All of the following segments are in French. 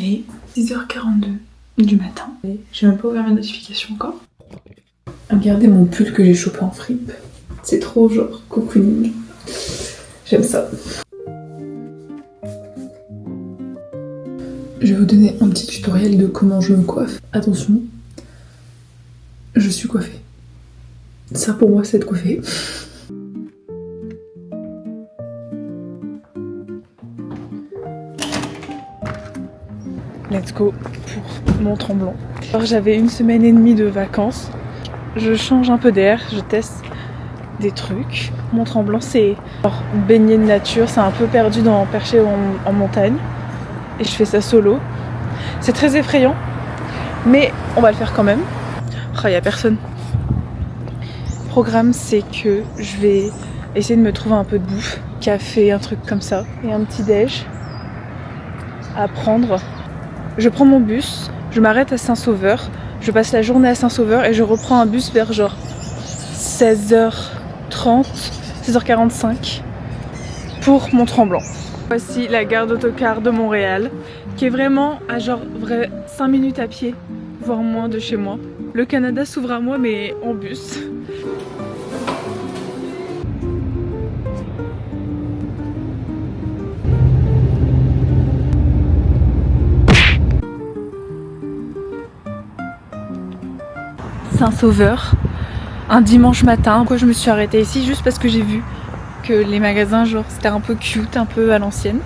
Il est 10h42 du matin. J'ai même pas ouvert mes notifications encore. Regardez mon pull que j'ai chopé en fripe. C'est trop genre cocooning. J'aime ça. Je vais vous donner un petit tutoriel de comment je me coiffe. Attention, je suis coiffée. Ça pour moi c'est être coiffée. Let's go pour mon tremblant. Alors j'avais 1 semaine et demie de vacances. Je change un peu d'air, je teste des trucs. Mon tremblant c'est baigner de nature, c'est un peu perdu perché en montagne. Et je fais ça solo. C'est très effrayant, mais on va le faire quand même. Oh, y a personne. Le programme c'est que je vais essayer de me trouver un peu de bouffe. Café, un truc comme ça. Et un petit déj à prendre. Je prends mon bus, je m'arrête à Saint-Sauveur, je passe la journée à Saint-Sauveur et je reprends un bus vers genre 16h30, 16h45 pour mon tremblant. Voici la gare d'autocar de Montréal qui est vraiment à genre 5 minutes à pied, voire moins de chez moi. Le Canada s'ouvre à moi mais en bus. Saint-Sauveur, un dimanche matin. Pourquoi je me suis arrêtée ici? Juste parce que j'ai vu que les magasins genre c'était un peu cute, un peu à l'ancienne.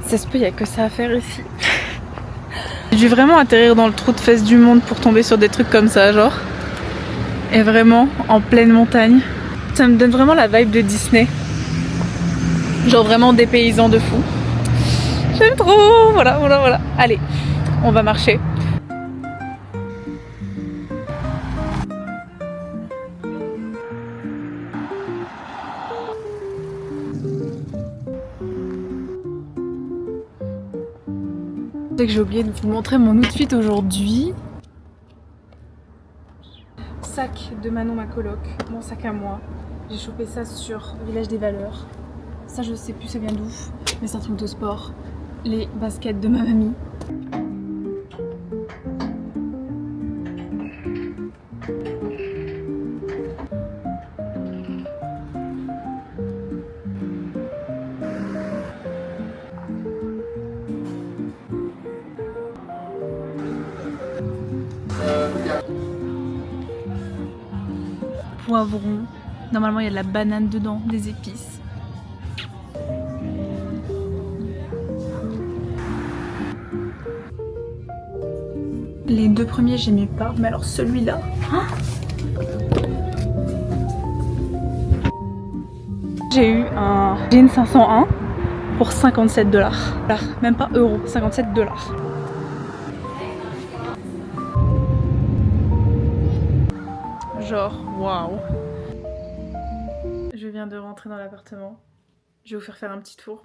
Ça se peut, il n'y a que ça à faire ici. J'ai dû vraiment atterrir dans le trou de fesses du monde pour tomber sur des trucs comme ça genre. Et vraiment en pleine montagne. Ça me donne vraiment la vibe de Disney. Genre vraiment des paysans de fou. J'aime trop, voilà. Allez, on va marcher. Que j'ai oublié de vous montrer mon outfit aujourd'hui. Sac de Manon ma coloc, mon sac à moi. J'ai chopé ça sur Village des Valeurs. Ça je sais plus ça vient d'où, mais c'est un truc de sport. Les baskets de ma mamie. Poivron. Normalement il y a de la banane dedans, des épices. Les 2 premiers j'aimais pas, mais alors celui-là... J'ai eu un jean 501 pour 57$. Même pas euros, 57$. Genre, waouh. Je viens de rentrer dans l'appartement. Je vais vous faire un petit tour.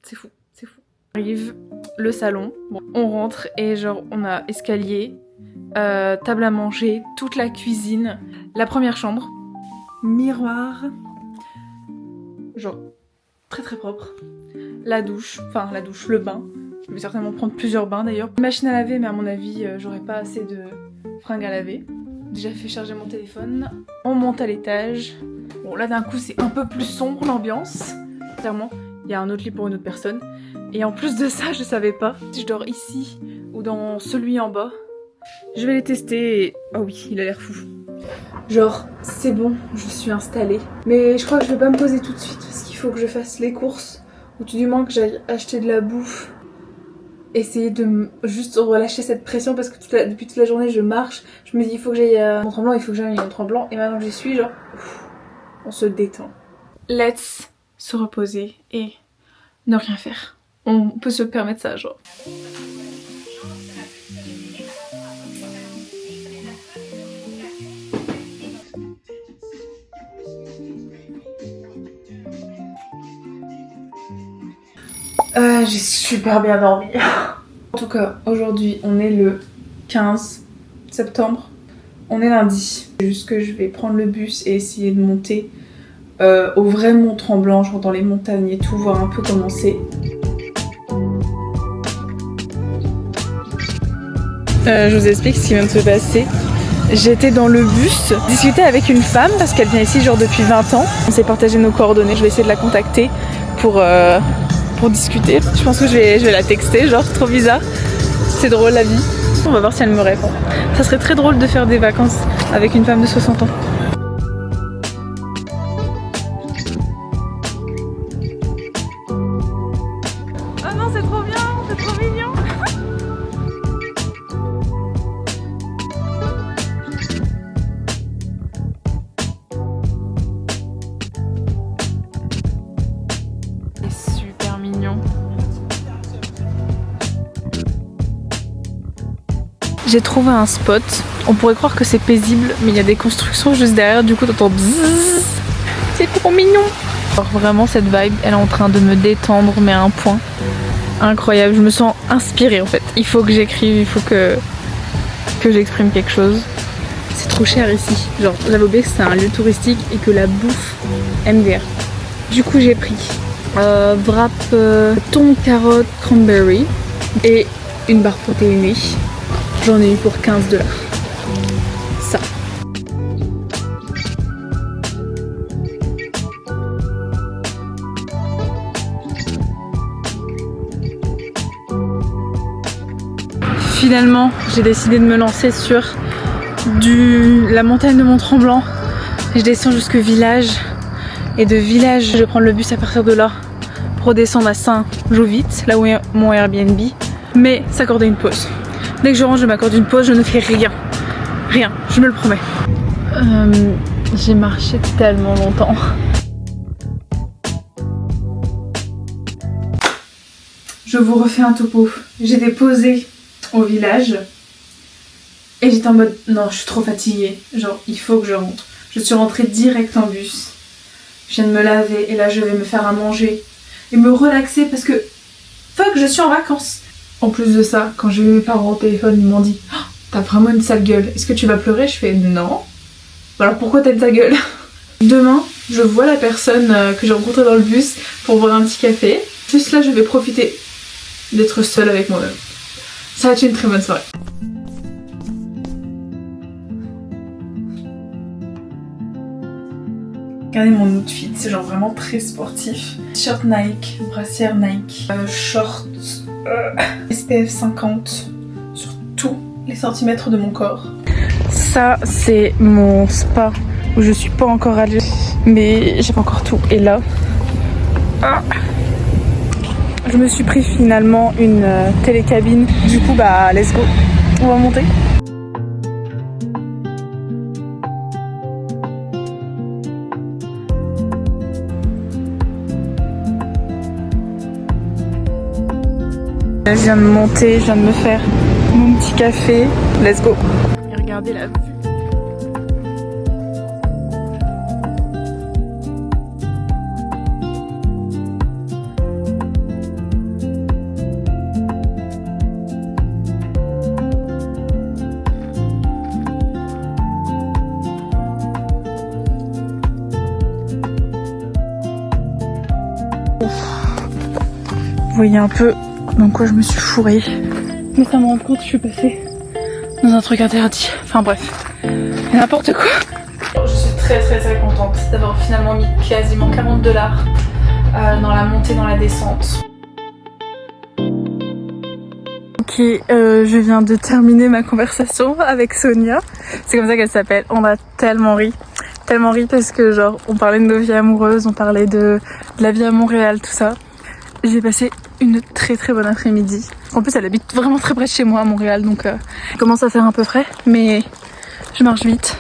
C'est fou, c'est fou. Arrive le salon. Bon, on rentre et genre on a escalier, table à manger, toute la cuisine, la première chambre, miroir, genre très très propre. La douche, le bain. Je vais certainement prendre plusieurs bains d'ailleurs. Une machine à laver, mais à mon avis, j'aurais pas assez de fringues à laver. Déjà fait charger mon téléphone. On monte à l'étage. Bon là d'un coup c'est un peu plus sombre l'ambiance. Clairement, il y a un autre lit pour une autre personne. Et en plus de ça, je savais pas si je dors ici ou dans celui en bas. Je vais les tester et... Oh oui, il a l'air fou. Genre, c'est bon, je suis installée. Mais je crois que je vais pas me poser tout de suite parce qu'il faut que je fasse les courses. Ou tout du moins que j'aille acheter de la bouffe. Essayer de juste relâcher cette pression parce que depuis toute la journée je marche. Je me dis il faut que j'aille à mon tremblant, il faut que j'aille à mon tremblant. Et maintenant que j'y suis, genre, on se détend. Let's se reposer et ne rien faire. On peut se permettre ça, genre. J'ai super bien dormi. En tout cas, aujourd'hui, on est le 15 septembre. On est lundi. C'est juste que je vais prendre le bus et essayer de monter au vrai Mont Tremblant, genre dans les montagnes et tout, voir un peu comment c'est. Je vous explique ce qui vient de se passer. J'étais dans le bus, discuter avec une femme parce qu'elle vient ici genre depuis 20 ans. On s'est partagé nos coordonnées, je vais essayer de la contacter pour discuter. Je pense que je vais la texter, genre trop bizarre. C'est drôle la vie. On va voir si elle me répond. Ça serait très drôle de faire des vacances avec une femme de 60 ans. Ah non, c'est trop bien, c'est trop mignon. C'est super mignon. J'ai trouvé un spot. On pourrait croire que c'est paisible, mais il y a des constructions juste derrière, du coup t'entends bzzz. C'est trop mignon. Alors vraiment cette vibe, elle est en train de me détendre, mais à un point incroyable. Je me sens inspirée en fait. Il faut que j'écrive, il faut que j'exprime quelque chose. C'est trop cher ici. Genre j'avais oublié que c'était un lieu touristique et que la bouffe MDR. Du coup j'ai pris wrap thon, carotte, cranberry et une barre protéinée. J'en ai eu pour 15 $. Ça. Finalement, j'ai décidé de me lancer sur la montagne de Mont-Tremblant. Je descends jusqu'au village et de village, je vais prendre le bus à partir de là pour redescendre à Saint-Jouvite, là où est mon Airbnb, mais s'accorder une pause. Dès que je rentre, je m'accorde une pause, je ne fais rien. Rien, je me le promets. J'ai marché tellement longtemps. Je vous refais un topo. J'étais posée au village et j'étais en mode non, je suis trop fatiguée. Genre, il faut que je rentre. Je suis rentrée direct en bus. Je viens de me laver et là, je vais me faire à manger et me relaxer parce que fuck, je suis en vacances. En plus de ça, quand j'ai eu mes parents au téléphone, ils m'ont dit oh, t'as vraiment une sale gueule, est-ce que tu vas pleurer? Je fais non. Alors pourquoi t'as une sale gueule? Demain, je vois la personne que j'ai rencontrée dans le bus pour boire un petit café. Juste là, je vais profiter d'être seule avec moi-même. Ça va être une très bonne soirée. Regardez mon outfit, c'est genre vraiment très sportif. T-shirt Nike, brassière Nike, shorts SPF 50 sur tous les centimètres de mon corps. Ça c'est mon spa où je suis pas encore allée, mais j'ai pas encore tout. Et là, je me suis pris finalement une télécabine. Du coup bah let's go, on va monter. Je viens de monter, je viens de me faire mon petit café. Let's go. Et regardez la vue. Vous voyez un peu dans quoi je me suis fourrée. Mais ça me rend compte que je suis passée dans un truc interdit. Enfin bref, n'importe quoi. Je suis très contente d'avoir finalement mis quasiment 40 $ dans la montée, dans la descente. Ok, je viens de terminer ma conversation avec Sonia. C'est comme ça qu'elle s'appelle. On a tellement ri parce que genre on parlait de nos vies amoureuses, on parlait de la vie à Montréal, tout ça. J'ai passé une très bonne après-midi. En plus elle habite vraiment très près de chez moi à Montréal, donc il commence à faire un peu frais, mais je marche vite.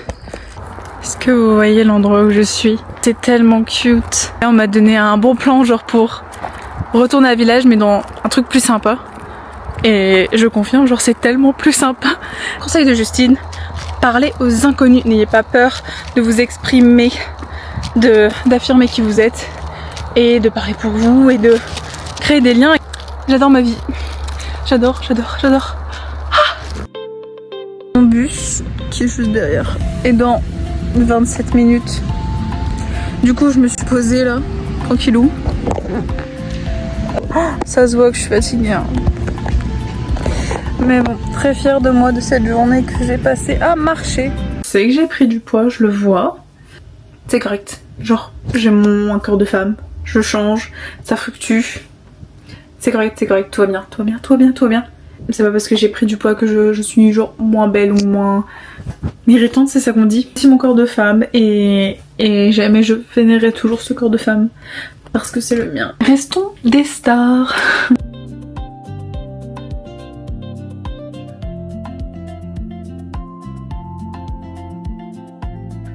Est-ce que vous voyez l'endroit où je suis? C'est tellement cute. Là, on m'a donné un bon plan genre pour retourner à village mais dans un truc plus sympa. Et je confirme, genre c'est tellement plus sympa. Conseil de Justine, parlez aux inconnus. N'ayez pas peur de vous exprimer, d'affirmer qui vous êtes et de parler pour vous et de créer des liens. J'adore ma vie. J'adore. Mon bus qui est juste derrière est dans 27 minutes. Du coup je me suis posée là, tranquillou. Ça se voit que je suis fatiguée hein. Mais bon, très fière de moi de cette journée que j'ai passée à marcher. C'est que j'ai pris du poids, je le vois. C'est correct. Genre, j'ai un corps de femme. Je change, ça fluctue. C'est correct, tout va bien, tout va bien, tout va bien, tout va bien. C'est pas parce que j'ai pris du poids que je suis genre moins belle ou moins méritante, c'est ça qu'on dit. C'est mon corps de femme et jamais je vénérerai toujours ce corps de femme parce que c'est le mien. Restons des stars.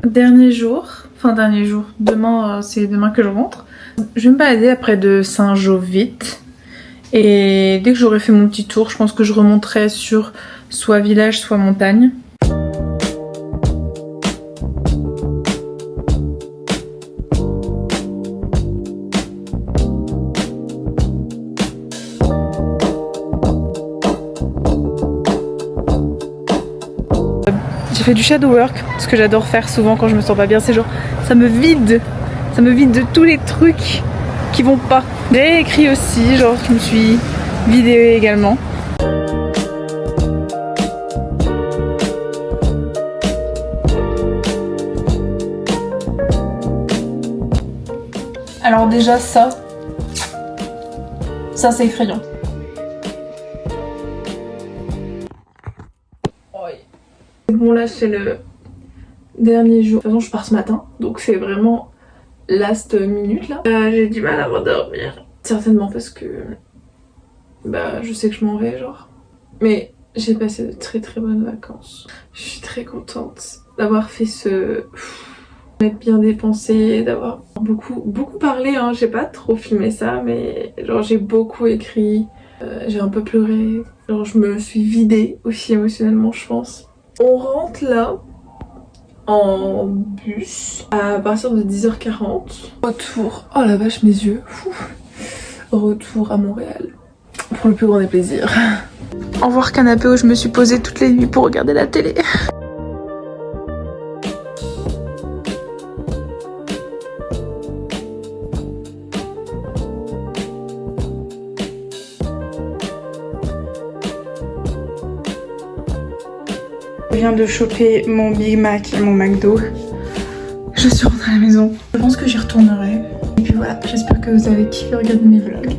Dernier jour, demain c'est demain que je rentre. Je vais me balader après de Saint-Jovite. Et dès que j'aurai fait mon petit tour, je pense que je remonterai sur soit village, soit montagne. J'ai fait du shadow work, ce que j'adore faire souvent quand je me sens pas bien, c'est genre ça me vide de tous les trucs qui vont pas. J'ai écrit aussi, genre je me suis vidéo également. Alors déjà ça c'est effrayant. Bon là c'est le dernier jour. De toute façon je pars ce matin, donc c'est vraiment last minute là. J'ai du mal à m'endormir. Certainement parce que je sais que je m'en vais genre. Mais j'ai passé de très bonnes vacances. Je suis très contente d'avoir fait ce... m'être bien dépensée, d'avoir beaucoup parlé hein. J'ai pas trop filmé ça mais genre j'ai beaucoup écrit. J'ai un peu pleuré. Genre je me suis vidée aussi émotionnellement je pense. On rentre là en bus à partir de 10h40. Retour, oh la vache mes yeux. Retour à Montréal pour le plus grand des plaisirs. Au revoir canapé où je me suis posée toutes les nuits pour regarder la télé. Je viens de choper mon Big Mac et mon McDo. Je suis rentrée à la maison. Je pense que j'y retournerai. Et puis voilà, j'espère que vous avez kiffé regarder mes vlogs.